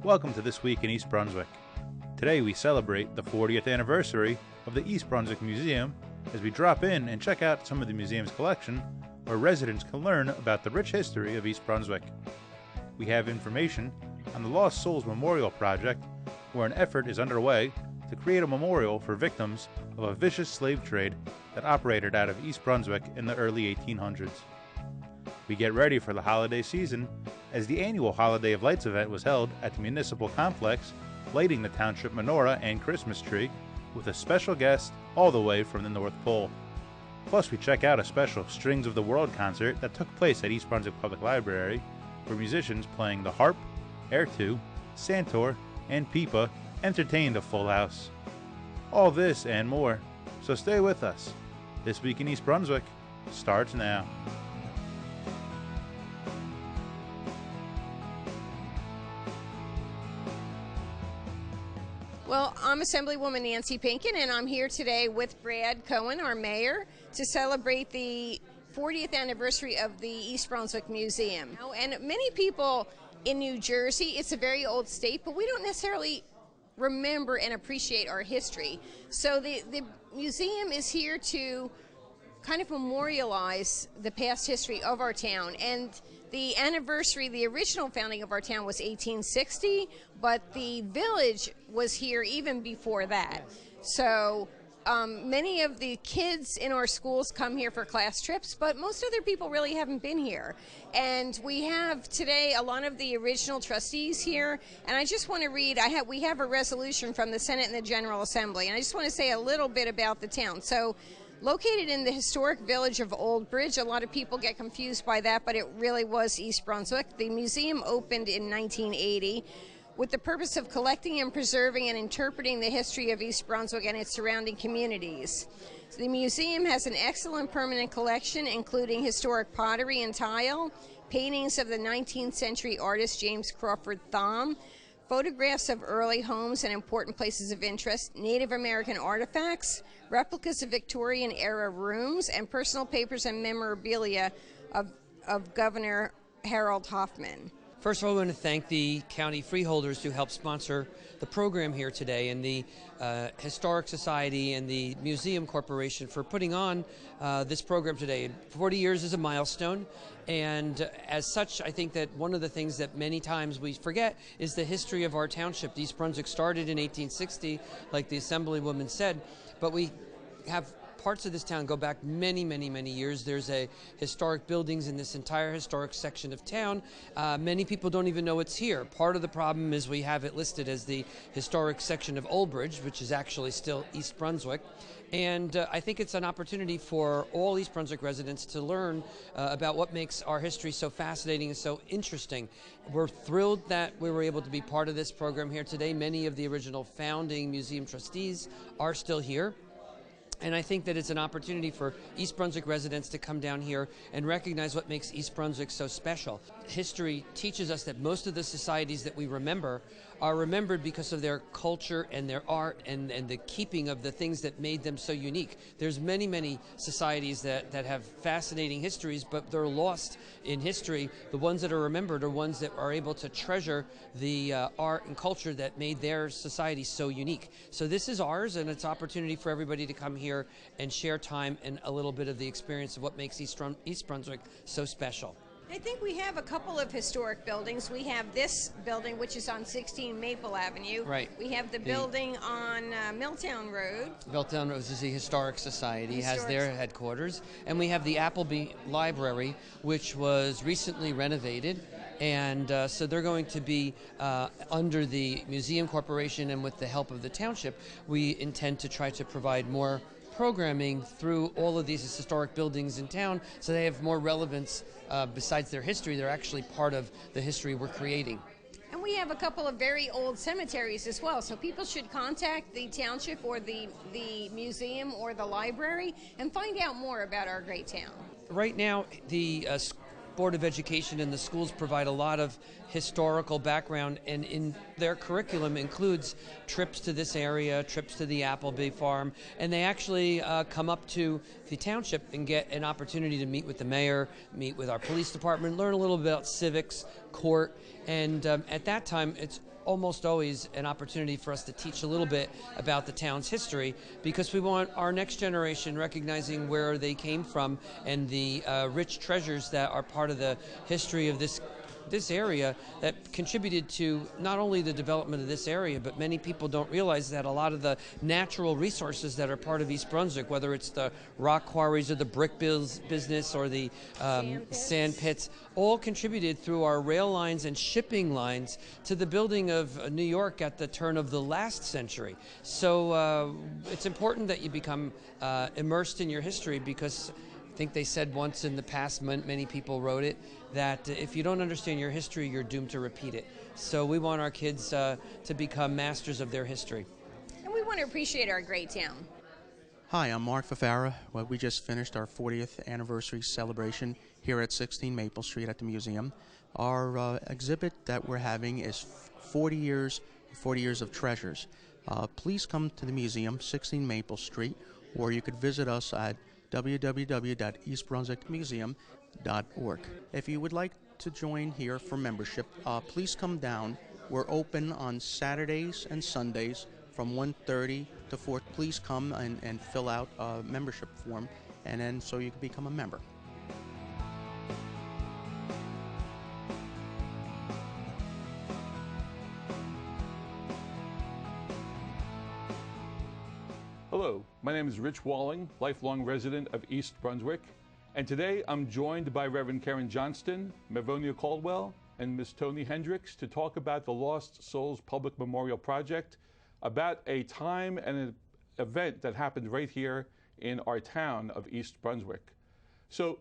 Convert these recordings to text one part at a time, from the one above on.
Welcome to This Week in East Brunswick. Today we celebrate the 40th anniversary of the East Brunswick Museum as we drop in and check out some of the museum's collection where residents can learn about the rich history of East Brunswick. We have information on the Lost Souls Memorial Project, where an effort is underway to create a memorial for victims of a vicious slave trade that operated out of East Brunswick in the early 1800s. We get ready for the holiday season as the annual Holiday of Lights event was held at the municipal complex, lighting the township menorah and Christmas tree with a special guest all the way from the North Pole. Plus, we check out a special Strings of the World concert that took place at East Brunswick Public Library, where musicians playing the harp, ertu, santur, and pipa entertained a full house. All this and more, so stay with us. This Week in East Brunswick starts now. Well, I'm Assemblywoman Nancy Pinkin, and I'm here today with Brad Cohen, our mayor, to celebrate the 40th anniversary of the East Brunswick Museum. And many people in New Jersey, it's a very old state, but we don't necessarily remember and appreciate our history. So the museum is here to kind of memorialize the past history of our town. And the anniversary, the original founding of our town was 1860, but the village was here even before that. So many of the kids in our schools come here for class trips, but most other people really haven't been here. And we have today a lot of the original trustees here, and I just want to read, we have a resolution from the Senate and the General Assembly, and I just want to say a little bit about the town. So, located in the historic village of Old Bridge, a lot of people get confused by that, but it really was East Brunswick. The museum opened in 1980 with the purpose of collecting and preserving and interpreting the history of East Brunswick and its surrounding communities. So the museum has an excellent permanent collection, including historic pottery and tile, paintings of the 19th century artist James Crawford Thom, photographs of early homes and important places of interest, Native American artifacts, replicas of Victorian-era rooms, and personal papers and memorabilia of Governor Harold Hoffman. First of all, I want to thank the county freeholders who helped sponsor the program here today, and the Historic Society and the Museum Corporation for putting on this program today. 40 years is a milestone, and as such, I think that one of the things that many times we forget is the history of our township. East Brunswick started in 1860, like the Assemblywoman said, but we have parts of this town go back many, many, many years. There's historic buildings in this entire historic section of town. Many people don't even know it's here. Part of the problem is we have it listed as the historic section of Old Bridge, which is actually still East Brunswick. And I think it's an opportunity for all East Brunswick residents to learn about what makes our history so fascinating and so interesting. We're thrilled that we were able to be part of this program here today. Many of the original founding museum trustees are still here. And I think that it's an opportunity for East Brunswick residents to come down here and recognize what makes East Brunswick so special. History teaches us that most of the societies that we remember are remembered because of their culture and their art and the keeping of the things that made them so unique. There's many, many societies that have fascinating histories, but they're lost in history. The ones that are remembered are ones that are able to treasure the art and culture that made their society so unique. So this is ours, and it's an opportunity for everybody to come here and share time and a little bit of the experience of what makes East Brunswick so special. I think we have a couple of historic buildings. We have this building, which is on 16 Maple Avenue. Right. We have the building on Milltown Road. Milltown Road is the Historic Society, has their headquarters. And we have the Appleby Library, which was recently renovated. And so they're going to be under the Museum Corporation, and with the help of the township, we intend to try to provide more programming through all of these historic buildings in town, so they have more relevance besides their history. They're actually part of the history we're creating. And we have a couple of very old cemeteries as well, so people should contact the township or the museum or the library and find out more about our great town. Right now, the Board of Education and the schools provide a lot of historical background, and in their curriculum includes trips to this area, trips to the Appleby farm, and they actually come up to the township and get an opportunity to meet with the mayor, meet with our police department, learn a little bit about civics, court, and at that time it's almost always an opportunity for us to teach a little bit about the town's history, because we want our next generation recognizing where they came from and the rich treasures that are part of the history of this area that contributed to not only the development of this area, but many people don't realize that a lot of the natural resources that are part of East Brunswick, whether it's the rock quarries or the brick business or the sand pits, all contributed through our rail lines and shipping lines to the building of New York at the turn of the last century. So it's important that you become immersed in your history, because I think they said once in the past, many people wrote it, that if you don't understand your history, you're doomed to repeat it. So we want our kids to become masters of their history. And we want to appreciate our great town. Hi, I'm Mark Fafara. Well, we just finished our 40th anniversary celebration here at 16 Maple Street at the museum. Our exhibit that we're having is 40 years of treasures. Please come to the museum, 16 Maple Street, or you could visit us at www.eastbrunswickmuseum.org. If you would like to join here for membership, please come down. We're open on Saturdays and Sundays from 1:30 to 4. Please come and fill out a membership form, and then so you can become a member. Hello, my name is Rich Walling, lifelong resident of East Brunswick, and today I'm joined by Reverend Karen Johnston, Mavonia Caldwell, and Miss Toni Hendricks to talk about the Lost Souls Public Memorial Project, about a time and an event that happened right here in our town of East Brunswick. So,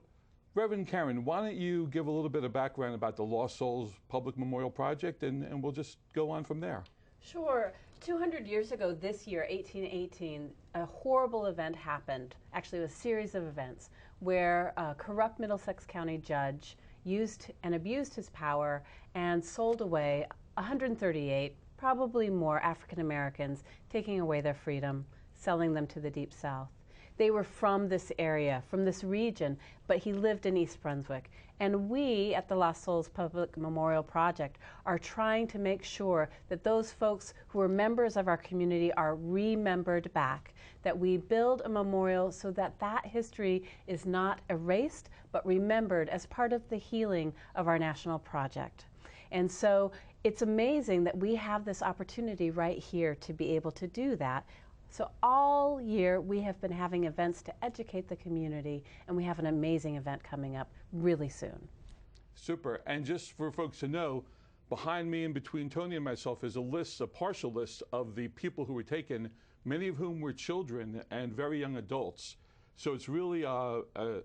Reverend Karen, why don't you give a little bit of background about the Lost Souls Public Memorial Project, and we'll just go on from there. Sure. 200 years ago this year, 1818, a horrible event happened. Actually, it was a series of events where a corrupt Middlesex County judge used and abused his power and sold away 138, probably more, African Americans, taking away their freedom, selling them to the Deep South. They were from this area, from this region, but he lived in East Brunswick. And we at the Lost Souls Public Memorial Project are trying to make sure that those folks who are members of our community are remembered back, that we build a memorial so that that history is not erased, but remembered as part of the healing of our national project. And so it's amazing that we have this opportunity right here to be able to do that. So all year we have been having events to educate the community, and we have an amazing event coming up really soon. Super. And just for folks to know, behind me and between Toni and myself is a partial list of the people who were taken, many of whom were children and very young adults. So it's really an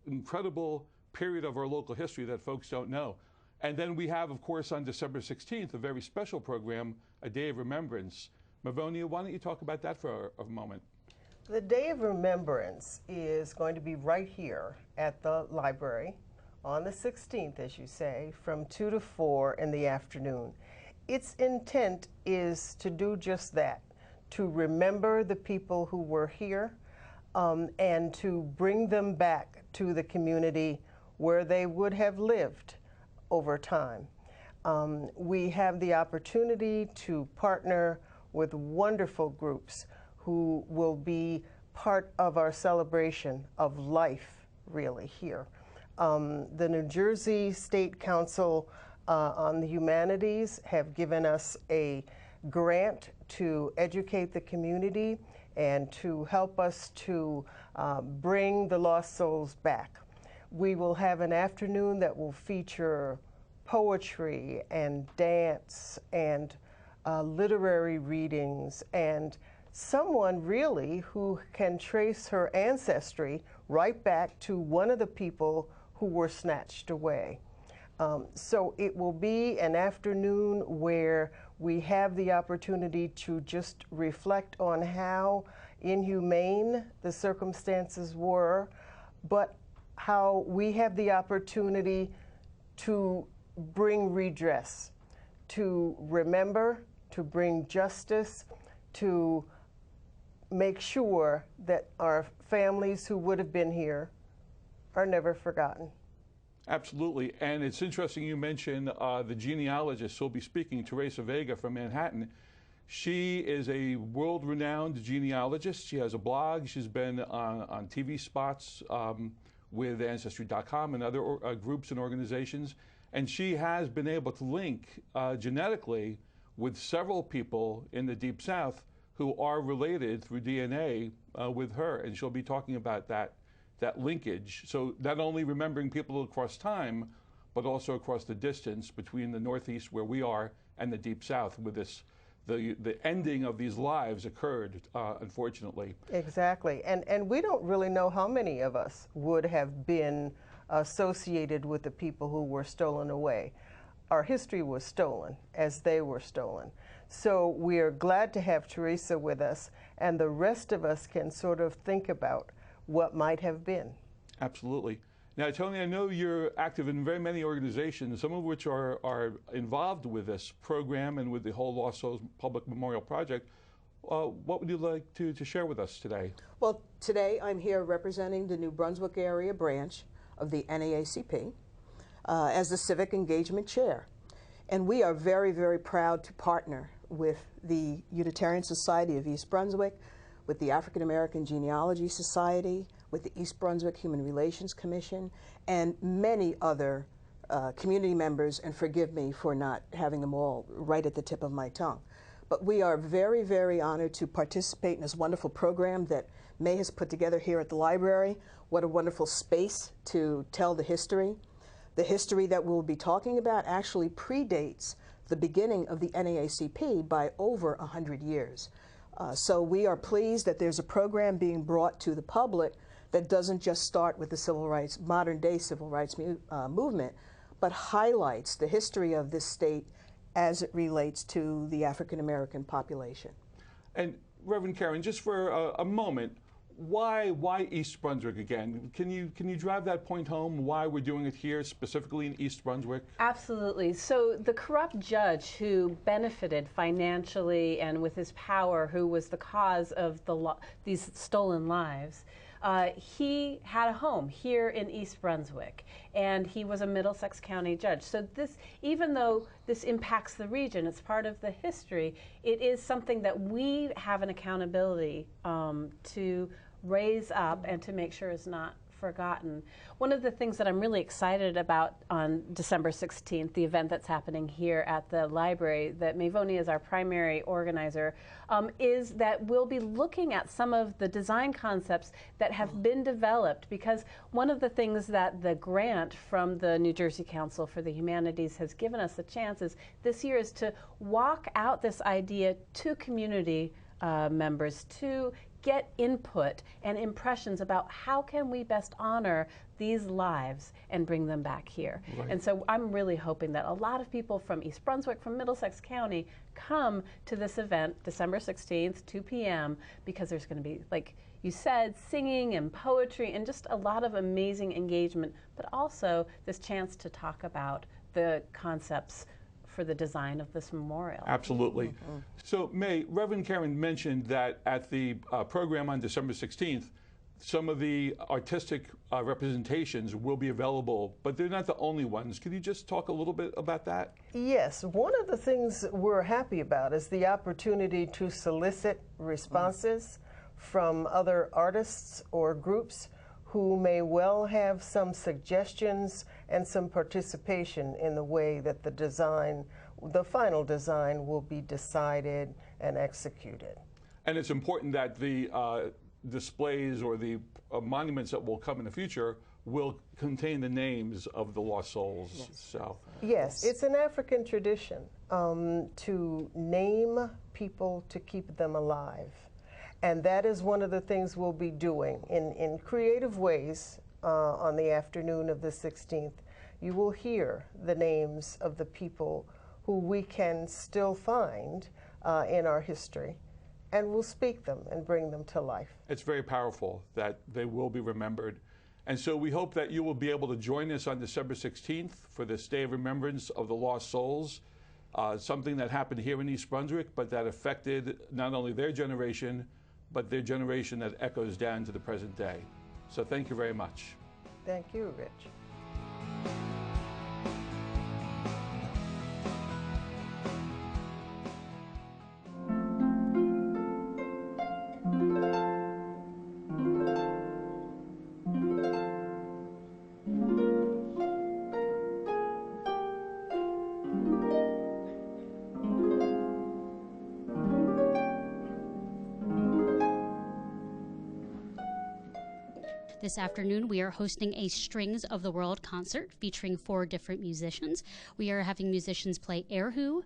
incredible period of our local history that folks don't know. And then we have, of course, on December 16th, a very special program, a Day of Remembrance. Mavonia, why don't you talk about that for a moment? The Day of Remembrance is going to be right here at the library on the 16th, as you say, from 2 to 4 in the afternoon. Its intent is to do just that, to remember the people who were here and to bring them back to the community where they would have lived over time. We have the opportunity to partner with wonderful groups who will be part of our celebration of life, really, here. The New Jersey State Council on the Humanities have given us a grant to educate the community and to help us to bring the lost souls back. We will have an afternoon that will feature poetry and dance and literary readings, and someone really who can trace her ancestry right back to one of the people who were snatched away. So it will be an afternoon where we have the opportunity to just reflect on how inhumane the circumstances were, but how we have the opportunity to bring redress, to remember, to bring justice, to make sure that our families who would have been here are never forgotten. Absolutely, and it's interesting you mentioned the genealogist who'll be speaking, Teresa Vega from Manhattan. She is a world-renowned genealogist. She has a blog. She's been on TV spots with Ancestry.com and other groups and organizations. And she has been able to link genetically with several people in the Deep South who are related through DNA with her. And she'll be talking about that linkage. So not only remembering people across time, but also across the distance between the Northeast where we are and the Deep South, with this, the ending of these lives occurred, unfortunately. Exactly. And we don't really know how many of us would have been associated with the people who were stolen away. Our history was stolen as they were stolen. So we are glad to have Teresa with us, and the rest of us can sort of think about what might have been. Absolutely. Now, Tony, I know you're active in very many organizations, some of which are involved with this program and with the whole Lost Souls Public Memorial Project. What would you like to share with us today? Well, today I'm here representing the New Brunswick area branch of the NAACP as the Civic Engagement Chair. And we are very, very proud to partner with the Unitarian Society of East Brunswick, with the African American Genealogy Society, with the East Brunswick Human Relations Commission, and many other community members, and forgive me for not having them all right at the tip of my tongue. But we are very, very honored to participate in this wonderful program that May has put together here at the library. What a wonderful space to tell the history. The history that we'll be talking about actually predates the beginning of the NAACP by over 100 years. So we are pleased that there's a program being brought to the public that doesn't just start with the civil rights, modern day civil rights movement, but highlights the history of this state as it relates to the African American population. And Reverend Karen, just for a moment, why East Brunswick again? Can you drive that point home, why we're doing it here, specifically in East Brunswick? Absolutely. So the corrupt judge who benefited financially and with his power, who was the cause of these stolen lives, he had a home here in East Brunswick, and he was a Middlesex County judge. So this, even though this impacts the region, it's part of the history, it is something that we have an accountability to raise up and to make sure is not forgotten. One of the things that I'm really excited about on December 16th, the event that's happening here at the library, that Mavonia is our primary organizer, is that we'll be looking at some of the design concepts that have been developed, because one of the things that the grant from the New Jersey Council for the Humanities has given us a chance is this year is to walk out this idea to community members, to get input and impressions about how can we best honor these lives and bring them back here. Right. And so I'm really hoping that a lot of people from East Brunswick, from Middlesex County, come to this event December 16th, 2 p.m., because there's going to be, like you said, singing and poetry and just a lot of amazing engagement, but also this chance to talk about the concepts for the design of this memorial. Absolutely. Mm-hmm. So, May, Reverend Karen mentioned that at the program on December 16th, some of the artistic representations will be available, but they're not the only ones. Could you just talk a little bit about that? Yes. One of the things we're happy about is the opportunity to solicit responses from other artists or groups who may well have some suggestions and some participation in the way that the design, the final design, will be decided and executed. And it's important that the displays or the monuments that will come in the future will contain the names of the lost souls. Yes. So. Yes, it's an African tradition to name people to keep them alive. And that is one of the things we'll be doing in creative ways on the afternoon of the 16th. You will hear the names of the people who we can still find in our history, and we'll speak them and bring them to life. It's very powerful that they will be remembered. And so we hope that you will be able to join us on December 16th for this Day of Remembrance of the Lost Souls, something that happened here in East Brunswick, but that affected not only their generation, but their generation that echoes down to the present day. So thank you very much. Thank you, Rich. This afternoon, we are hosting a Strings of the World concert featuring 4 different musicians. We are having musicians play erhu,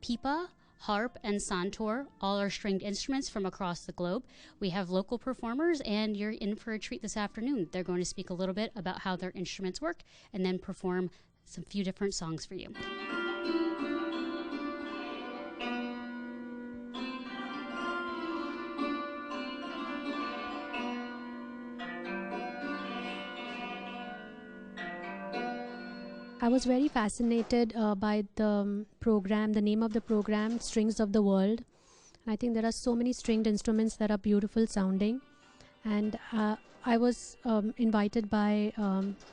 pipa, harp, and santur. All are stringed instruments from across the globe. We have local performers, and you're in for a treat this afternoon. They're going to speak a little bit about how their instruments work and then perform some few different songs for you. I was very fascinated by the program, the name of the program, Strings of the World. I think there are so many stringed instruments that are beautiful sounding. And I was invited by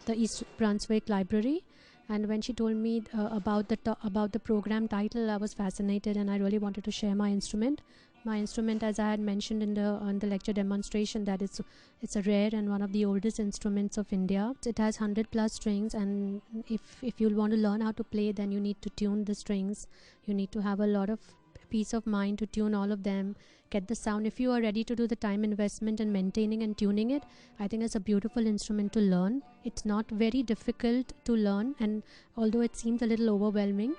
the East Brunswick Library. And when she told me about the program title, I was fascinated, and I really wanted to share my instrument. My instrument, as I had mentioned on the lecture demonstration, that it's a rare and one of the oldest instruments of India. It has 100+ strings, and if you want to learn how to play, then you need to tune the strings. You need to have a lot of peace of mind to tune all of them, get the sound. If you are ready to do the time investment in maintaining and tuning it, I think it's a beautiful instrument to learn. It's not very difficult to learn, and although it seems a little overwhelming.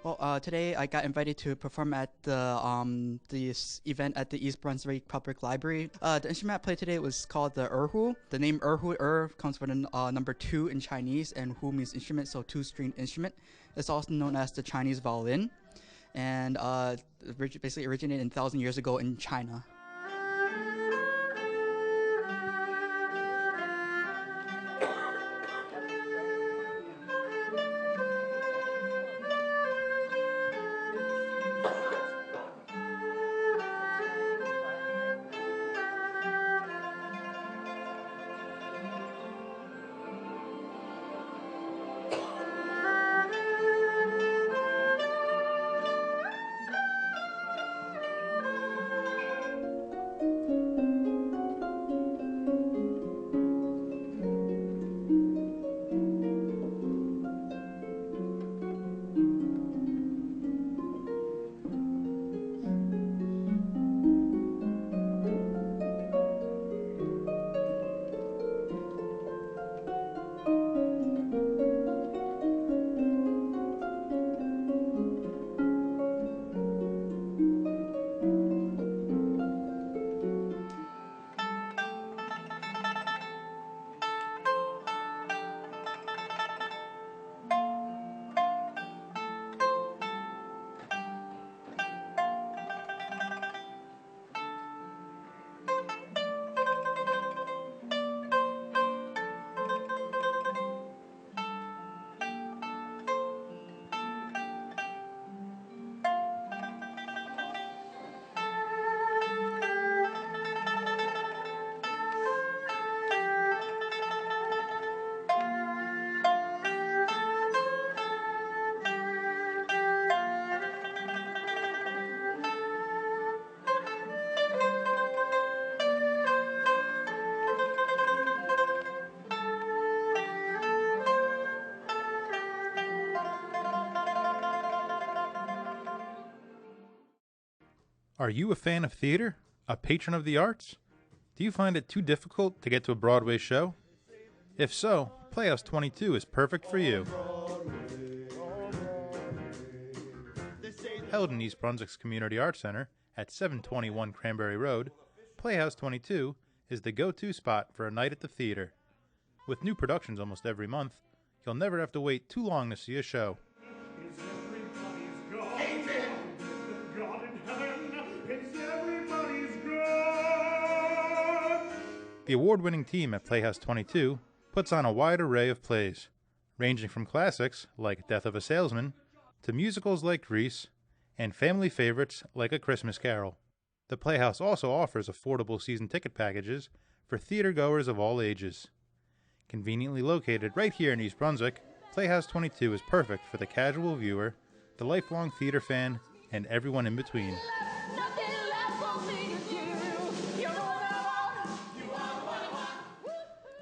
Well, today I got invited to perform at this event at the East Brunswick Public Library. The instrument I played today was called the erhu. The name erhu, comes from the number 2 in Chinese, and hu means instrument, so 2-stringed instrument. It's also known as the Chinese violin, and basically originated 1,000 years ago in China. Are you a fan of theater? A patron of the arts? Do you find it too difficult to get to a Broadway show? If so, Playhouse 22 is perfect for you. Held in East Brunswick's Community Arts Center at 721 Cranberry Road, Playhouse 22 is the go-to spot for a night at the theater. With new productions almost every month, you'll never have to wait too long to see a show. The award-winning team at Playhouse 22 puts on a wide array of plays, ranging from classics like Death of a Salesman to musicals like Grease and family favorites like A Christmas Carol. The Playhouse also offers affordable season ticket packages for theater-goers of all ages. Conveniently located right here in East Brunswick, Playhouse 22 is perfect for the casual viewer, the lifelong theater fan, and everyone in between.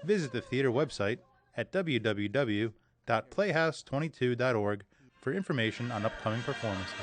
Visit the theater website at www.playhouse22.org for information on upcoming performances.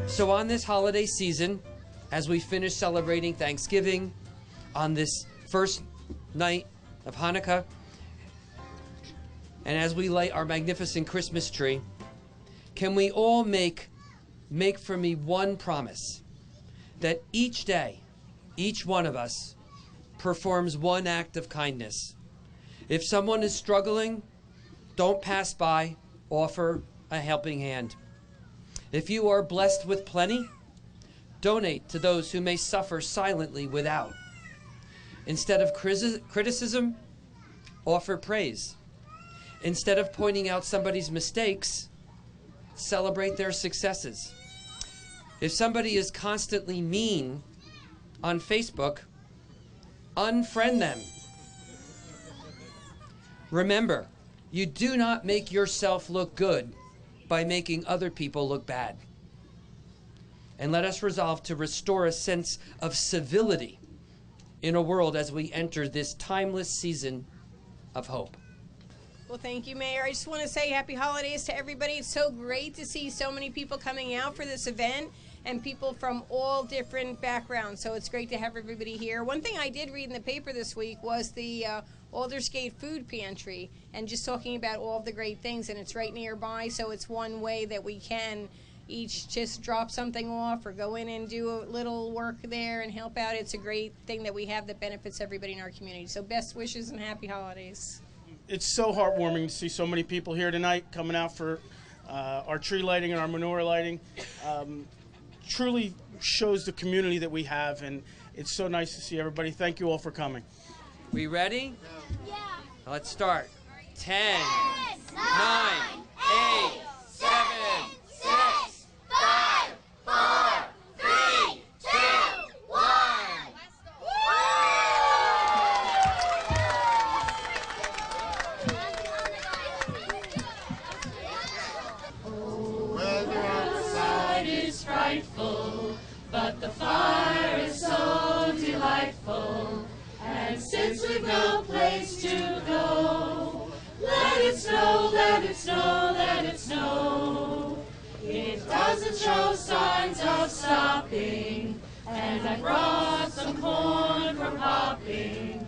So on this holiday season, as we finish celebrating Thanksgiving, on this first night of Hanukkah, and as we light our magnificent Christmas tree, can we all make for me one promise, that each day, each one of us performs one act of kindness. If someone is struggling, don't pass by, offer a helping hand. If you are blessed with plenty, donate to those who may suffer silently without. Instead of criticism, offer praise. Instead of pointing out somebody's mistakes, celebrate their successes. If somebody is constantly mean on Facebook, unfriend them. Remember, you do not make yourself look good by making other people look bad. And let us resolve to restore a sense of civility in a world as we enter this timeless season of hope. Well, thank you, Mayor. I just want to say happy holidays to everybody. It's so great to see so many people coming out for this event and people from all different backgrounds. So it's great to have everybody here. One thing I did read in the paper this week was the Aldersgate Food Pantry, and just talking about all of the great things, and it's right nearby, so it's one way that we can each just drop something off or go in and do a little work there and help out. It's a great thing that we have that benefits everybody in our community. So best wishes and happy holidays. It's so heartwarming to see so many people here tonight coming out for our tree lighting and our menorah lighting. Truly shows the community that we have, and it's so nice to see everybody. Thank you all for coming. We ready? Yeah. Let's start. 10, 9, 8, 7, 6, 5, 4, 3, 2, 1. Weather outside is frightful, but the fire is so delightful. And since we've no place to go, let it snow, let it snow, let it snow. It doesn't show signs of stopping, and I brought some corn for popping.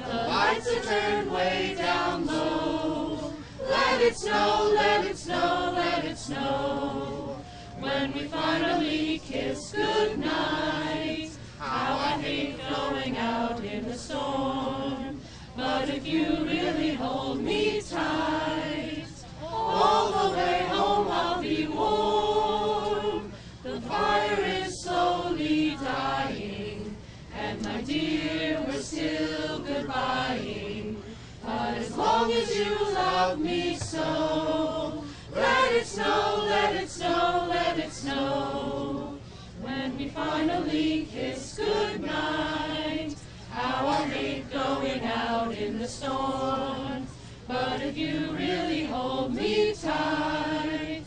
The lights are turned way down low. Let it snow, let it snow, let it snow. When we finally kiss goodnight, how I hate going out in the storm. But if you really hold me tight, all the way home I'll be warm. The fire is slowly dying, and my dear, we're still goodbying. But as long as you love me so, let it snow, let it snow, let it snow. When we finally kiss goodnight, how I hate going out in the storm. But if you really hold me tight,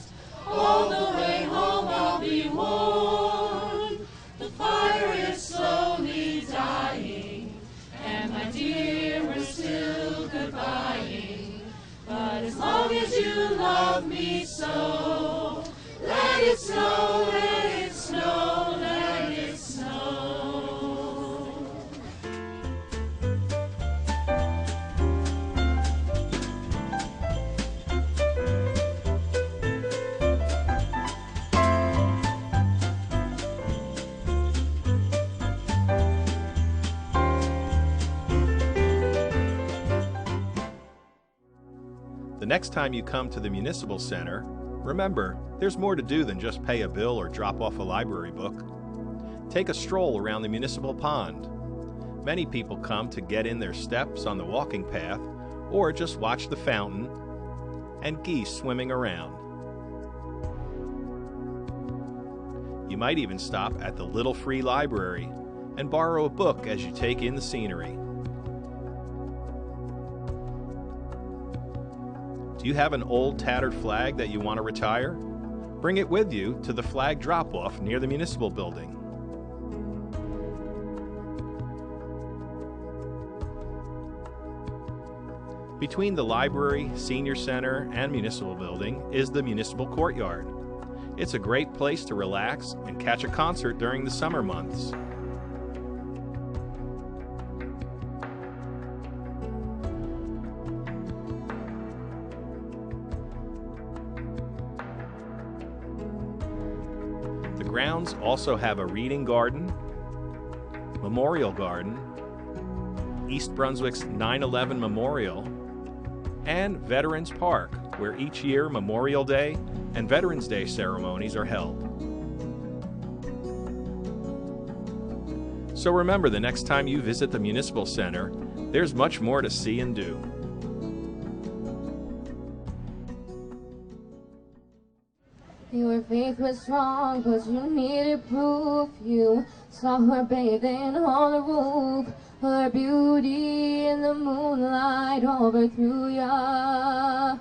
all the way home I'll be warm. The fire is slowly dying, and my dear, we're still goodbying. But as long as you love me so, let it snow, let it snow, let it snow. The next time you come to the Municipal Center, remember, there's more to do than just pay a bill or drop off a library book. Take a stroll around the municipal pond. Many people come to get in their steps on the walking path or just watch the fountain and geese swimming around. You might even stop at the Little Free Library and borrow a book as you take in the scenery. Do you have an old tattered flag that you want to retire? Bring it with you to the flag drop-off near the municipal building. Between the library, senior center, and municipal building is the municipal courtyard. It's a great place to relax and catch a concert during the summer months. The grounds also have a reading garden, memorial garden, East Brunswick's 9/11 Memorial, and Veterans Park, where each year Memorial Day and Veterans Day ceremonies are held. So remember, the next time you visit the Municipal Center, there's much more to see and do. Your faith was strong, but you needed proof. You saw her bathing on the roof, her beauty in the moonlight overthrew ya.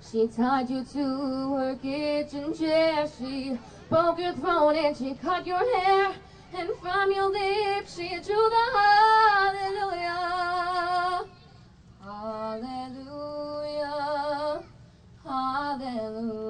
She tied you to her kitchen chair, she broke your throat and she cut your hair, and from your lips she drew the hallelujah. Hallelujah, hallelujah.